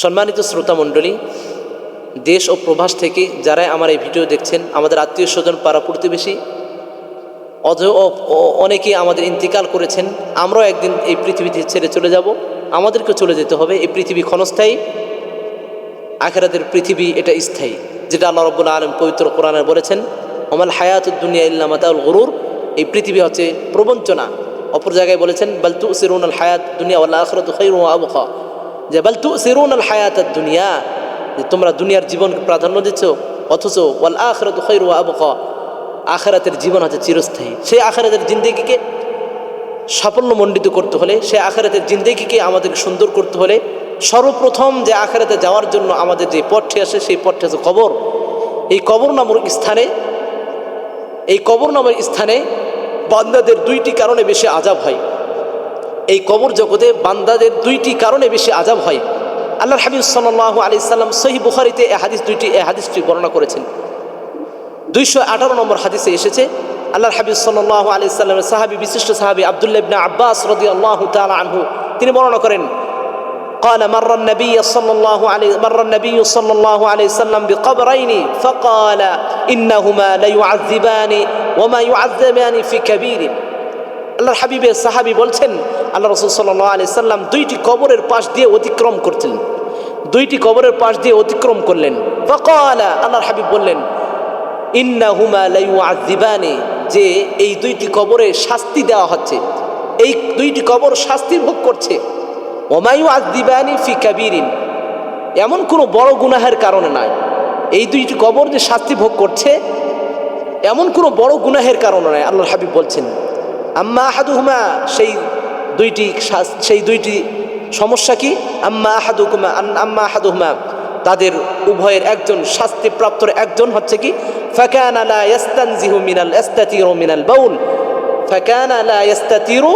সম্মানিত শ্রোতা মণ্ডলী, দেশ ও প্রবাস থেকে যারাই আমার এই ভিডিও দেখছেন, আমাদের আত্মীয় স্বজন, পাড়া প্রতিবেশী, অনেকেই আমাদের ইন্তিকাল করেছেন। আমরাও একদিন এই পৃথিবীতে ছেড়ে চলে যাব, আমাদেরকে চলে যেতে হবে। এই পৃথিবী ক্ষণস্থায়ী, আখিরাতের পৃথিবী এটা স্থায়ী, যেটা আল্লাহ রাব্বুল আলামিন পবিত্র কোরআনে বলেছেন, ওমাল হায়াতুদ দুনিয়া ইল্লা মাতাউল গুরুর। এই পৃথিবী হচ্ছে প্রবঞ্চনা। অপর জায়গায় বলেছেন বাল তুসিরুনাল হায়াত দুনিয়া ওয়াল আখিরাতু খায়রুন ওয়া আবকা, যে বাল তুসিরুনাল হায়াতাদ দুনিয়া, যে তোমরা দুনিয়ার জীবনকে প্রাধান্য দিচ্ছ, অথচ ওয়াল আখিরাতু খায়রুন ওয়া আবকা, আখিরাতের জীবন হচ্ছে চিরস্থায়ী। সেই আখিরাতের জিন্দেগিকে সাফল্যমণ্ডিত করতে হলে, সেই আখিরাতের জিন্দেগিকে আমাদের সুন্দর করতে হলে, সর্বপ্রথম যে আখিরাতে যাওয়ার জন্য আমাদের যে পথটি আসে, সেই পথটি আছে কবর। এই কবর নামের স্থানে বান্দাদের দুইটি কারণে বেশি আযাব হয়। এই কবর জগতে বান্দাদের দুইটি কারণে বেশি আযাব হয়। আল্লাহর হাবিব সাল্লাল্লাহু আলাইহি সাল্লাম সহিহ বুখারীতে এই হাদিসটি বর্ণনা করেছেন। 218 নম্বর হাদিসে এসেছে, আল্লাহর হাবিব সাল্লাল্লাহু আলাইহি সাল্লামের সাহাবী, বিশিষ্ট সাহাবী আব্দুল্লাহ ইবনে আব্বাস রাদিয়াল্লাহু তাআলা আনহু, তিনি বর্ণনা করেন, قال مر النبي صلى الله عليه وسلم بقبرين فقال إنهما ليعذبان وما يعذبان في كبير। আল্লাহর হাবিবের সাহাবী বলছেন, আল্লাহ রাসূল সাল্লাল্লাহু আলাইহি সাল্লাম দুইটি কবরের পাশ দিয়ে অতিক্রম করছিলেন, দুইটি কবরের পাশ দিয়ে অতিক্রম করলেন। فقال, আল্লাহর হাবিব বললেন, ইন্নাহুমা লায়ুআযিবানি, যে এই দুইটি কবরে শাস্তি দেওয়া হচ্ছে, এই দুইটি কবর শাস্তি ভোগ করছে। ওমা ইউআযিবানি ফি কাবীরিন, এমন কোনো বড় গুনাহের কারণে নয়। এই দুইটি কবর যে শাস্তি ভোগ করছে, এমন কোনো বড় গুনাহের কারণে নয়। আল্লাহর হাবিব বলছেন, আম্মা আহাদুহুমা, সেই দুইটি সমস্যা কি? আম্মা আহাদুহুমা, তাদের উভয়ের একজন, শাস্তিপ্রাপ্তর একজন হচ্ছে কি, ফাকানা লা ইস্তানজিহু মিনাল বাউল, ফাকানা লা ইস্তাতিরু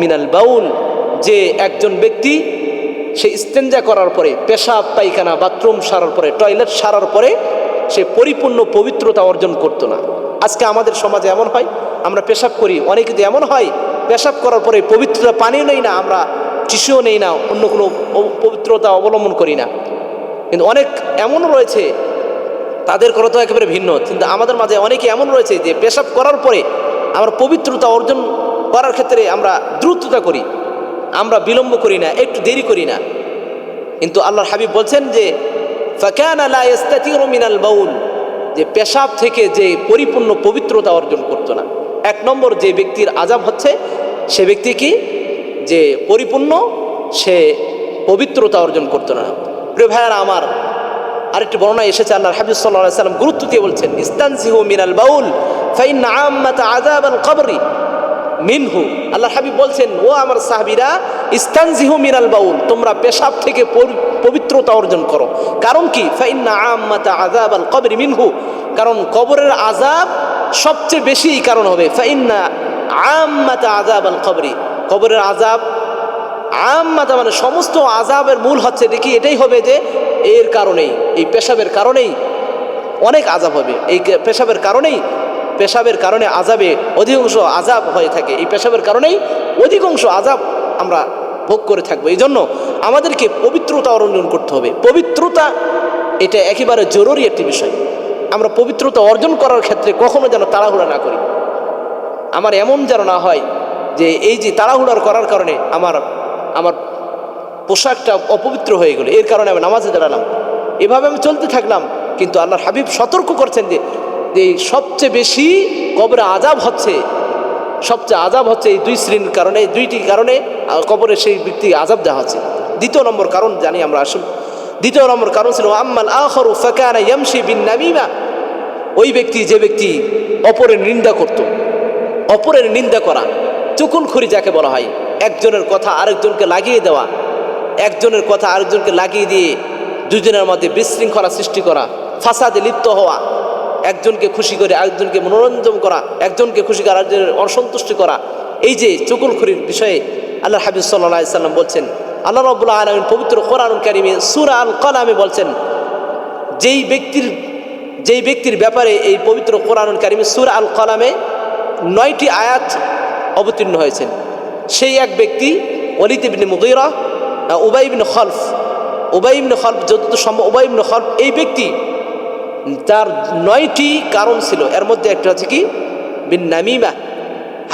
মিনাল বাউল, যে একজন ব্যক্তি সে ইস্তেঞ্জা করার পরে, পেশাব পায়খানা বাথরুম সারার পরে, টয়লেট সারার পরে সে পরিপূর্ণ পবিত্রতা অর্জন করতো না। আজকে আমাদের সমাজে এমন হয়, আমরা পেশাব করি, অনেকে তো এমন হয় পেশাব করার পরে পবিত্রতা পানিও নেই না, আমরা টিস্যুও নেই না, অন্য কোনো পবিত্রতা অবলম্বন করি না। কিন্তু অনেক এমনও রয়েছে, তাদের কথা তো একেবারে ভিন্ন, কিন্তু আমাদের মাঝে অনেকে এমন রয়েছে যে পেশাব করার পরে আমরা পবিত্রতা অর্জন করার ক্ষেত্রে আমরা দ্রুততা করি, আমরা বিলম্ব করি না, একটু দেরি করি না। কিন্তু আল্লাহর হাবিব বলছেন যে ফাকানা লা ইস্তাতিরু মিনাল বাউল, যে পেশাব থেকে যে পরিপূর্ণ পবিত্রতা অর্জন করতো না। এক নম্বর যে ব্যক্তির আযাব হচ্ছে, সে ব্যক্তি কি, যে পরিপূর্ণ সে পবিত্রতা অর্জন করতো না। প্রিয় ভাইয়ারা আমার, আরেকটি বর্ণনা এসেছে, আল্লাহর হাবিব সাল্লাল্লাহু আলাইহি সাল্লাম গুরুত্ব দিয়ে বলছেন, ইস্তানজিহু মিনাল বাউল ফাইন্না আম্মাতা আযাবাল কবরি মিনহু। আল্লাহর হাবিব বলছেন, ও আমার সাহাবীরা, ইস্তানজিহু মিনাল বাউল, তোমরা পেশাব থেকে পবিত্রতা অর্জন করো। কারণ কি? ফাইন্না আম্মাতা আযাবাল কবরি মিনহু, কারণ কবরের আযাব সবচেয়ে বেশি এই কারণ হবে। ফাইন্না আম্মাতা আযাবাল কবরি, কবরের আযাব আম্মাতা মানে সমস্ত আযাবের মূল হচ্ছে দেখি এটাই হবে যে এর কারণেই, এই পেশাবের কারণেই অনেক আযাব হবে। এই পেশাবের কারণে আযাবে অধিকাংশ আযাব হয়ে থাকে। এই পেশাবের কারণেই অধিকাংশ আযাব আমরা ভোগ করে থাকবো। এই জন্য আমাদেরকে পবিত্রতা অর্জন করতে হবে। পবিত্রতা এটা একেবারে জরুরি একটি বিষয়। আমরা পবিত্রতা অর্জন করার ক্ষেত্রে কখনো যেন তাড়াহুড়া না করি। আমার এমন যেন না হয় যে এই যে তাড়াহুড়ার করার কারণে আমার পোশাকটা অপবিত্র হয়ে গেল, এর কারণে আমি নামাজে দাঁড়ালাম, এভাবে আমি চলতে থাকলাম। কিন্তু আল্লাহর হাবিব সতর্ক করছেন যে সবচেয়ে বেশি কবরে আযাব হচ্ছে, এই দুই শ্রেণীর কারণে, দুইটি কারণে কবরে সেই ব্যক্তি আযাব দেওয়া হচ্ছে। দ্বিতীয় নম্বর কারণ জানি আমরা আসুন। দ্বিতীয় নম্বর কারণ ছিল আম্মাল আখারু ফাকানা ইয়ামশি বিন নামিমা, ওই ব্যক্তি যে ব্যক্তি অপরের নিন্দা করত। অপরের নিন্দা করা, চুগলখড়ি যাকে বলা হয়, একজনের কথা আরেকজনকে লাগিয়ে দেওয়া, একজনের কথা আরেকজনকে লাগিয়ে দিয়ে দুজনের মধ্যে বিশৃঙ্খলা সৃষ্টি করা, ফাসাদে লিপ্ত হওয়া, একজনকে খুশি করে আরেকজনকে মনোরঞ্জন করা, একজনকে খুশি করে আরেকজনের অসন্তুষ্টি করা, এই যে চুগলখড়ির বিষয়ে আল্লাহর হাবিব সাল্লাল্লাহু আলাইহি সাল্লাম বলছেন, আল্লাহ রাব্বুল আলামিন পবিত্র কোরআনুল কারীমে সূরা আল কলামে বলছেন, যেই ব্যক্তির ব্যাপারে এই পবিত্র কোরআনুল কারীমে সূরা আল কলামে 9টি আয়াত অবতীর্ণ হয়েছেন, সেই এক ব্যক্তি ওয়ালিদ ইবনে মুগীরা, উবাই ইবনে খালফ উবাই ইবনে খালব, যতদূর সম্ভব উবাই ইবনে খালব এই ব্যক্তি, তার 9টি কারণ ছিল। এর মধ্যে একটা হচ্ছে কি বিন নামিমা,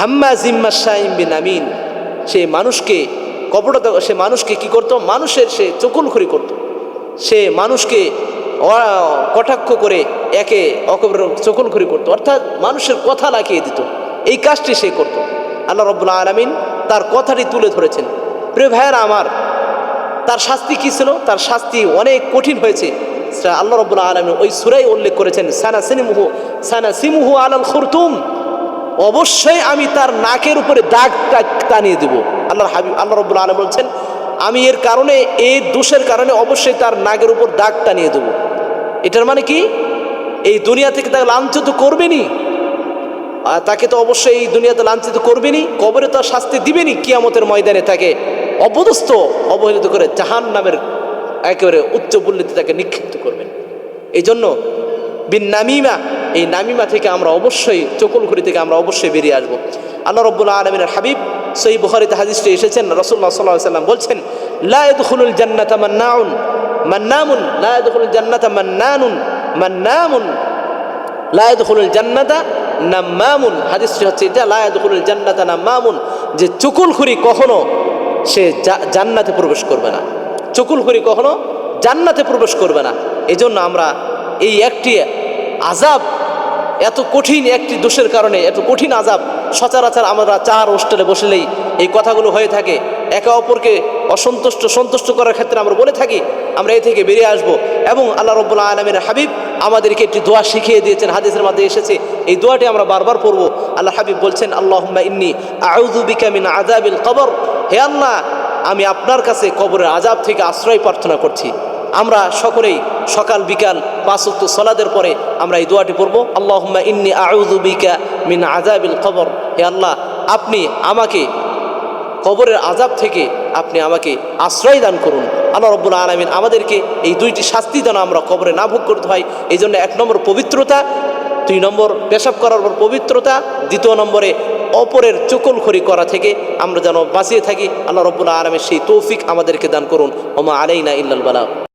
হাম্মাজিম মাশাইম বিন আমিন। সে মানুষকে সে মানুষকে কি করতো, মানুষের সে চকুলখড়ি করত, সে মানুষকে কটাক্ষ করে একে অপরের চকুলখড়ি করত, অর্থাৎ মানুষের কথা লাগিয়ে দিত। এই কাজটি সে করত। আল্লাহ রাব্বুল আলামিন তার কথাটি তুলে ধরেছেন। প্রিয় ভাইয়েরা আমার, তার শাস্তি কি ছিল? তার শাস্তি অনেক কঠিন হয়েছে। আল্লাহ রাব্বুল আলামিন ওই সূরায় উল্লেখ করেছেন, সানাসিমুহু আলাল খুরতুম, অবশ্যই আমি তার নাকের উপরে দাগ টানিয়ে দেব। আল্লাহ রাব্বুল আলামিন বলছেন, আমি এর কারণে, এই দোষের কারণে অবশ্যই তার নাকের উপর দাগ টানিয়ে দেব। এটার মানে কি, এই দুনিয়া থেকে তাকে লাঞ্ছিত করবেনি, তাকে তো অবশ্যই এই দুনিয়াতে লাঞ্ছিত করবেনি, কবরে তার শাস্তি দিবেনি, কিয়ামতের ময়দানে তাকে অপদস্থ অবহেলিত করে জাহান্নামের একেবারে উচ্চ পল্লীতে তাকে নিক্ষিপ্ত করবেন। এই জন্য বিন নামিমা, এই নামিমা থেকে আমরা অবশ্যই, চকুলখড়ি থেকে আমরা অবশ্যই বেরিয়ে আসবো। আল্লাহ রাব্বুল আলামিনের হাবিব সহিহ বুখারীতে হাদিসটি এসেছেন, রাসূলুল্লাহ সাল্লাল্লাহু আলাইহি ওয়াসাল্লাম বলছেন, লা ইয়াদখুলুল জান্নাতা মান্নানুন লা ইয়াদখুলুল জান্নাতা মান্নানুন লা ইয়াদখুলুল জান্নাতা নাম্মামুন। হাদিসটি হচ্ছে এটা, লা ইয়াদখুলুল জান্নাতা নাম্মামুন, যে চকুলখড়ি কখনো সে জান্নাতে প্রবেশ করবে না, চকুলখড়ি কখনো জান্নাতে প্রবেশ করবে না। এই জন্য আমরা এই একটি আযাব, এত কঠিন একটি দোষের কারণে এত কঠিন আযাব, সচরাচর আমরা চার হোস্টেলে বসলেই এই কথাগুলো হয়ে থাকে, একে অপরকে সন্তুষ্ট করার ক্ষেত্রে আমরা বলে থাকি, আমরা এ থেকে বেরিয়ে আসব। এবং আল্লাহ রাব্বুল আলামিনের হাবিব আমাদেরকে একটি দোয়া শিখিয়ে দিয়েছেন, হাদিসের মধ্যে এসেছে, এই দোয়াটি আমরা বারবার পড়ব। আল্লাহ হাবিব বলছেন, আল্লাহুম্মা ইন্নী আউযু বিকা মিন আযাবিল কবর, হে আল্লাহ, আমি আপনার কাছে কবরের আযাব থেকে আশ্রয় প্রার্থনা করছি। আমরা সকলেই সকাল বিকাল 5 ওয়াক্ত সালাতের পরে আমরা এই দোয়াটি পড়ব, আল্লাহুম্মা ইন্নী আউযু বিকা মিন আযাবিল কবর, হে আল্লাহ, আপনি আমাকে কবরের আযাব থেকে আপনি আমাকে আশ্রয় দান করুন। আল্লাহ রাব্বুল আলামিন আমাদেরকে এই দুইটি শাস্তি যেন আমরা কবরে না ভোগ করতে হয়, এই জন্য 1 নম্বর পবিত্রতা, 2 নম্বর পেশাব করার পর পবিত্রতা, 2 নম্বরে অপরের চকুলখড়ি করা থেকে আমরা যেন বাঁচিয়ে থাকি। আল্লাহ রাব্বুল আলামিন সেই তৌফিক আমাদেরকে দান করুন। ওমা আলাইনা ইল্লাল বালাগ।